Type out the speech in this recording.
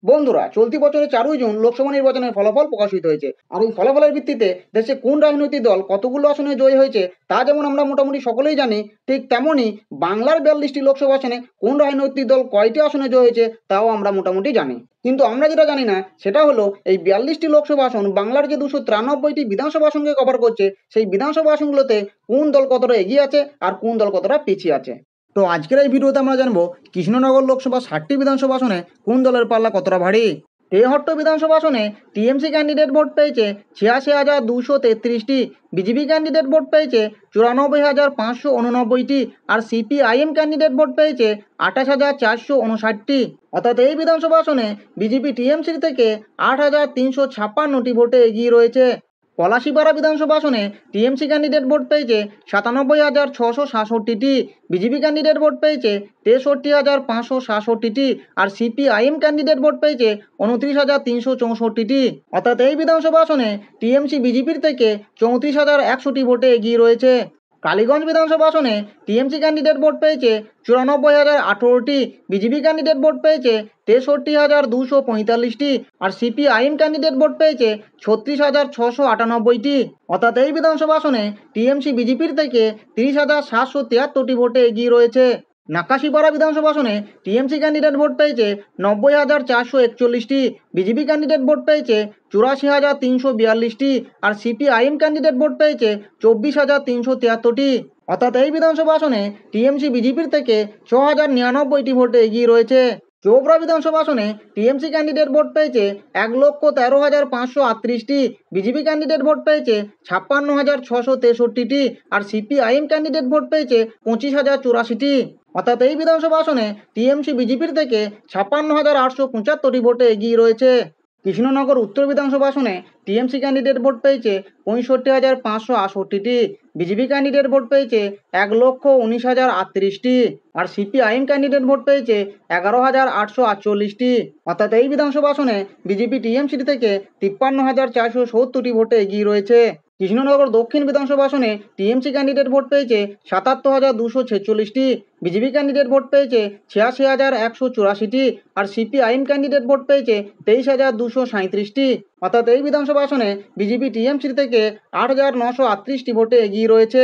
বন্ধুরা, চলতি বছরের 4ই জুন লোকসভা নির্বাচনের ফলাফল প্রকাশিত হয়েছে। আর এই ফলাফলের ভিত্তিতে দেশে কোন রাজনৈতিক দল কতগুলো আসনে জয়ী হয়েছে তা যেমন আমরা মোটামুটি সকলেই জানি, ঠিক তেমনই বাংলার 42টি লোকসভা আসনে কোন রাজনৈতিক দল কয়টি আসনে জয়ী হয়েছে তাও আমরা মোটামুটি জানি। কিন্তু আমরা যেটা জানি না সেটা হলো এই 42টি লোকসভা আসন বাংলার যে 293টি বিধানসভা আসনকে কভার করছে, সেই বিধানসভা আসনগুলোতে কোন দল কতটা এগিয়ে আছে আর কোন দল কতটা পিছিয়ে আছে। তো আজকের এই ভিডিওতে আমরা জানবো কৃষ্ণনগর লোকসভা 60টি বিধানসভা আসনে কোন দলের পাল্লা কতটা ভারী। তেহট্ট বিধানসভা আসনে টিএমসি ক্যান্ডিডেট ভোট পেয়েছে 86,233টি, বিজেপি ক্যান্ডিডেট ভোট পেয়েছে 94,589টি, আর সিপিআইএম ক্যান্ডিডেট ভোট পেয়েছে 28,459টি। অর্থাৎ এই বিধানসভা আসনে বিজেপি টিএমসির থেকে 8,356টি ভোটে এগিয়ে রয়েছে। পলাশীপাড়া বিধানসভা আসনে টিএমসি ক্যান্ডিডেট ভোট পেয়েছে 97,667টি, বিজেপি ক্যান্ডিডেট ভোট পেয়েছে 63,567টি, আর সিপিআইএম ক্যান্ডিডেট ভোট পেয়েছে 29,364টি। অর্থাৎ এই বিধানসভা আসনে টিএমসি বিজেপির থেকে 34,100টি ভোটে এগিয়ে রয়েছে। কালীগঞ্জ বিধানসভা আসনে টিএমসি ক্যান্ডিডেট ভোট পেয়েছে 94,018টি, বিজেপি ক্যান্ডিডেট ভোট পেয়েছে 63,245টি, আর সিপিআইএম ক্যান্ডিডেট ভোট পেয়েছে 36,698টি। অর্থাৎ এই বিধানসভা আসনে টিএমসি বিজেপির থেকে 30,773টি ভোটে এগিয়ে রয়েছে। নাকাশিপাড়া বিধানসভা আসনে টিএমসি ক্যান্ডিডেট ভোট পেয়েছে 90,441টি, বিজেপি ক্যান্ডিডেট ভোট পেয়েছে 84,342টি, আর সিপিআইএম ক্যান্ডিডেট ভোট পেয়েছে 24,373টি। অর্থাৎ এই বিধানসভা আসনে টিএমসি বিজেপির থেকে 6,099টি ভোটে এগিয়ে রয়েছে। চোপড়া বিধানসভা আসনে টিএমসি ক্যান্ডিডেট ভোট পেয়েছে 1,13,538টি, বিজেপি ক্যান্ডিডেট ভোট পেয়েছে 56,663টি, আর সিপিআইএম ক্যান্ডিডেট ভোট পেয়েছে 25,084টি। অর্থাৎ এই বিধানসভা আসনে টিএমসি বিজেপির থেকে 56,875টি ভোটে এগিয়ে রয়েছে। কৃষ্ণনগর উত্তর বিধানসভা আসনে টিএমসি ক্যান্ডিডেট ভোট পেয়েছে 65,568টি, বিজেপি ক্যান্ডিডেট ভোট পেয়েছে 1,19,038টি, আর সিপিআইএম ক্যান্ডিডেট ভোট পেয়েছে 11,848টি। অর্থাৎ এই বিধানসভা আসনে বিজেপি টিএমসি থেকে 53,470টি ভোটে এগিয়ে রয়েছে। কৃষ্ণনগর দক্ষিণ বিধানসভা আসনে টিএমসি ক্যান্ডিডেট ভোট পেয়েছে 77,246টি, বিজেপি ক্যান্ডিডেট ভোট পেয়েছে 86,184টি, আর সিপিআইএম ক্যান্ডিডেট ভোট পেয়েছে 23,237টি। অর্থাৎ এই বিধানসভা আসনে বিজেপি টিএমসি থেকে 8,938টি ভোটে এগিয়ে রয়েছে।